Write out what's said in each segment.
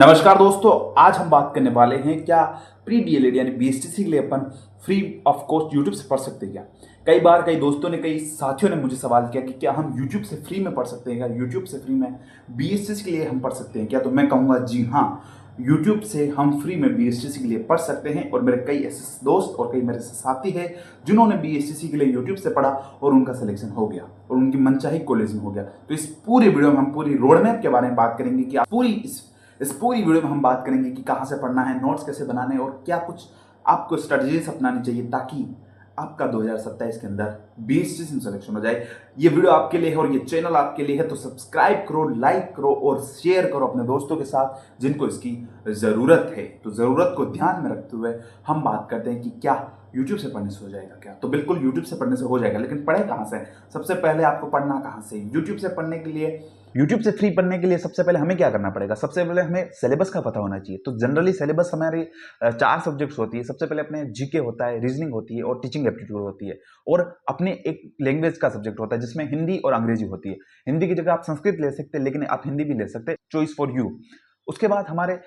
नमस्कार दोस्तों, आज हम बात करने वाले हैं क्या प्री डीएलएड यानी बीएसटीसी के लिए अपन फ्री ऑफ कॉस्ट यूट्यूब से पढ़ सकते हैं क्या। कई बार कई दोस्तों ने कई साथियों ने मुझे सवाल किया कि क्या हम यूट्यूब से फ्री में पढ़ सकते हैं क्या, यूट्यूब से फ्री में बीएसटीसी के लिए हम पढ़ सकते हैं क्या। तो मैं कहूँगा जी हाँ, यूट्यूब से हम फ्री में बीएसटीसी के लिए पढ़ सकते हैं। और मेरे कई ऐसे दोस्त और कई मेरे ऐसे साथी हैं जिन्होंने बीएसटीसी के लिए यूट्यूब से पढ़ा और उनका सिलेक्शन हो गया और उनकी मनचाही कॉलेज में हो गया। तो इस पूरे वीडियो में हम पूरी रोड मैप के बारे में बात करेंगे कि आप इस पूरी वीडियो में हम बात करेंगे कि कहाँ से पढ़ना है, नोट्स कैसे बनाने हैं और क्या कुछ आपको स्ट्रेटजीज अपनानी चाहिए ताकि आपका 2027 के अंदर बीएसटीसी में सिलेक्शन हो जाए। ये वीडियो आपके लिए है और ये चैनल आपके लिए है, तो सब्सक्राइब करो, लाइक करो और शेयर करो अपने दोस्तों के साथ जिनको इसकी ज़रूरत है। तो ज़रूरत को ध्यान में रखते हुए हम बात करते हैं कि क्या यूट्यूब से पढ़ने से हो जाएगा क्या। तो बिल्कुल यूट्यूब से पढ़ने से हो जाएगा, लेकिन पढ़े कहाँ से। सबसे पहले आपको पढ़ना कहाँ से, यूट्यूब से पढ़ने के लिए, यूट्यूब से फ्री पढ़ने के लिए सबसे पहले हमें क्या करना पड़ेगा। सबसे पहले हमें सिलेबस का पता होना चाहिए। तो जनरली सिलेबस हमारी 4 सब्जेक्ट्स होती है। सबसे पहले अपने जीके होता है, रीजनिंग होती है और टीचिंग एप्टीट्यूड होती है। और अपने एक लैंग्वेज का सब्जेक्ट होता है जिसमें हिंदी और अंग्रेजी होती है। हिंदी की जगह आप संस्कृत ले सकते हैं, लेकिन आप हिंदी भी ले सकते हैं, चॉइस फॉर यू। उसके बाद हमारे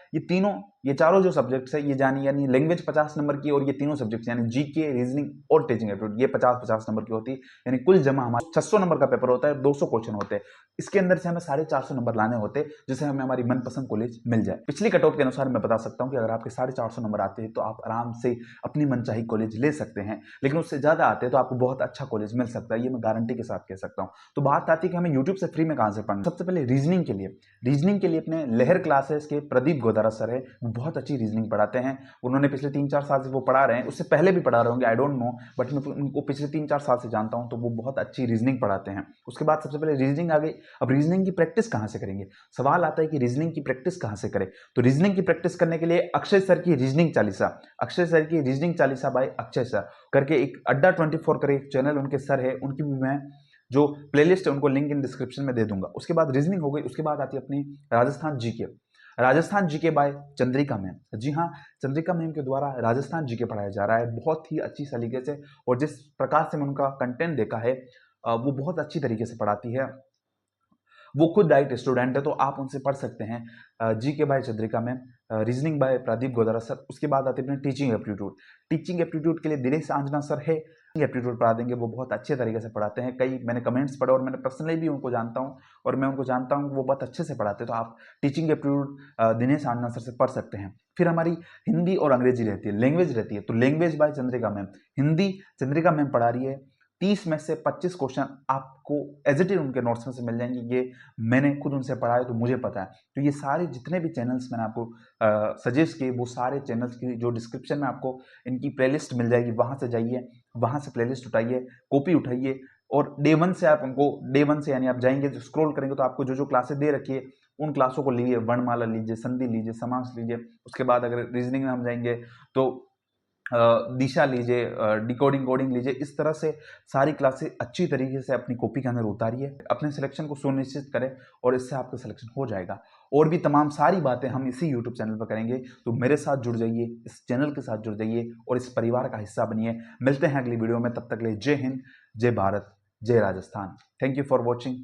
ये चारों जो सब्जेक्ट्स है ये यानी लैंग्वेज 50 नंबर की और ये तीनों सब्जेक्ट्स यानी जीके, रीजनिंग और टीचिंग एप्टीट्यूड ये 50-50 नंबर की होती है। यानी कुल जमा हमारा 600 नंबर का पेपर होता है, 200 क्वेश्चन होते हैं। इसके अंदर से हमें 450 नंबर लाने होते हैं जिससे हमें हमारी मनपसंद कॉलेज मिल जाए। पिछली कट ऑफ के अनुसार मैं बता सकता हूँ कि अगर आपके 450 नंबर आते हैं तो आप आराम से अपनी मनचाही कॉलेज ले सकते हैं, लेकिन उससे ज्यादा आते हैं तो आपको बहुत अच्छा कॉलेज मिल सकता है, ये मैं गारंटी के साथ कह सकता हूँ। तो बात आती है कि हमें यूट्यूब से फ्री में कहाँ से पढ़ना। सबसे पहले रीजनिंग के लिए अपने लहर क्लासेस के प्रदीप गोदारा सर है, वो बहुत अच्छी रीजनिंग पढ़ाते हैं। उन्होंने पिछले 3-4 साल से वो पढ़ा रहे हैं, उससे पहले भी पढ़ा रहे होंगे, आई डोंट नो, बट मैं उनको पिछले 3-4 साल से जानता हूं, तो वो बहुत अच्छी रीजनिंग पढ़ाते हैं। उसके बाद सबसे पहले रीजनिंग आ गई। अब रीजनिंग की प्रैक्टिस कहाँ से करेंगे। सवाल आता है कि रीजनिंग की प्रैक्टिस कहाँ से करें। तो रीजनिंग की प्रैक्टिस करने के लिए अक्षय सर की reasoning Chalisa by Akshay sir करके एक अड्डा 24 करे एक चैनल उनके सर है, उनकी भी मैं जो प्लेलिस्ट है उनको लिंक इन डिस्क्रिप्शन में दे दूंगा। उसके बाद रीजनिंग हो गई। उसके बाद आती है अपनी Rajasthan GK by Chandrika ma'am. जी हाँ, चंद्रिका मैम के द्वारा राजस्थान जीके पढ़ाया जा रहा है बहुत ही अच्छी तरीके से। और जिस प्रकार से मैंने उनका कंटेंट देखा है वो बहुत अच्छी तरीके से पढ़ाती है। वो खुद डाइट स्टूडेंट है, तो आप उनसे पढ़ सकते हैं। GK by Chandrika ma'am, reasoning bye Pradeep Godara sir. उसके बाद आते हैं टीचिंग एप्टीट्यूड के लिए दिनेश आंजना सर है, एप्टीट्यूड पढ़ा देंगे, वो बहुत अच्छे तरीके से पढ़ाते हैं। कई मैंने कमेंट्स पढ़े और मैंने पर्सनली भी उनको जानता हूँ और मैं उनको जानता हूँ कि वो बहुत अच्छे से पढ़ाते हैं। तो आप teaching aptitude Dinesh Anjana sir से पढ़ सकते हैं। फिर हमारी हिंदी और अंग्रेजी रहती है, लैंग्वेज रहती है, तो language by Chandrika ma'am, Hindi Chandrika ma'am पढ़ा रही है। 30 में से 25 क्वेश्चन आपको एज इट इज उनके नोट्स में से मिल जाएंगे। ये मैंने खुद उनसे पढ़ा है तो मुझे पता है। तो ये सारे जितने भी चैनल्स मैंने आपको सजेस्ट किए, वो सारे चैनल्स की जो डिस्क्रिप्शन में आपको इनकी प्लेलिस्ट मिल जाएगी, वहां से जाइए, वहां से प्लेलिस्ट उठाइए, कॉपी उठाइए और डे वन से यानी आप जाएंगे जो स्क्रॉल करेंगे तो आपको जो जो क्लासेस दे रखी है उन क्लासों को लीजिए, वर्णमाला लीजिए, संधि लीजिए, समास लीजिए। उसके बाद अगर रीजनिंग में हम जाएंगे तो दिशा लीजिए, डिकोडिंग कोडिंग लीजिए। इस तरह से सारी क्लासेस अच्छी तरीके से अपनी कॉपी के अंदर उतारिए, अपने सिलेक्शन को सुनिश्चित करें और इससे आपका सिलेक्शन हो जाएगा। और भी तमाम सारी बातें हम इसी यूट्यूब चैनल पर करेंगे, तो मेरे साथ जुड़ जाइए, इस चैनल के साथ जुड़ जाइए और इस परिवार का हिस्सा बनिए। मिलते हैं अगली वीडियो में, तब तक के लिए जय हिंद, जय भारत, जय Rajasthan. Thank you for watching.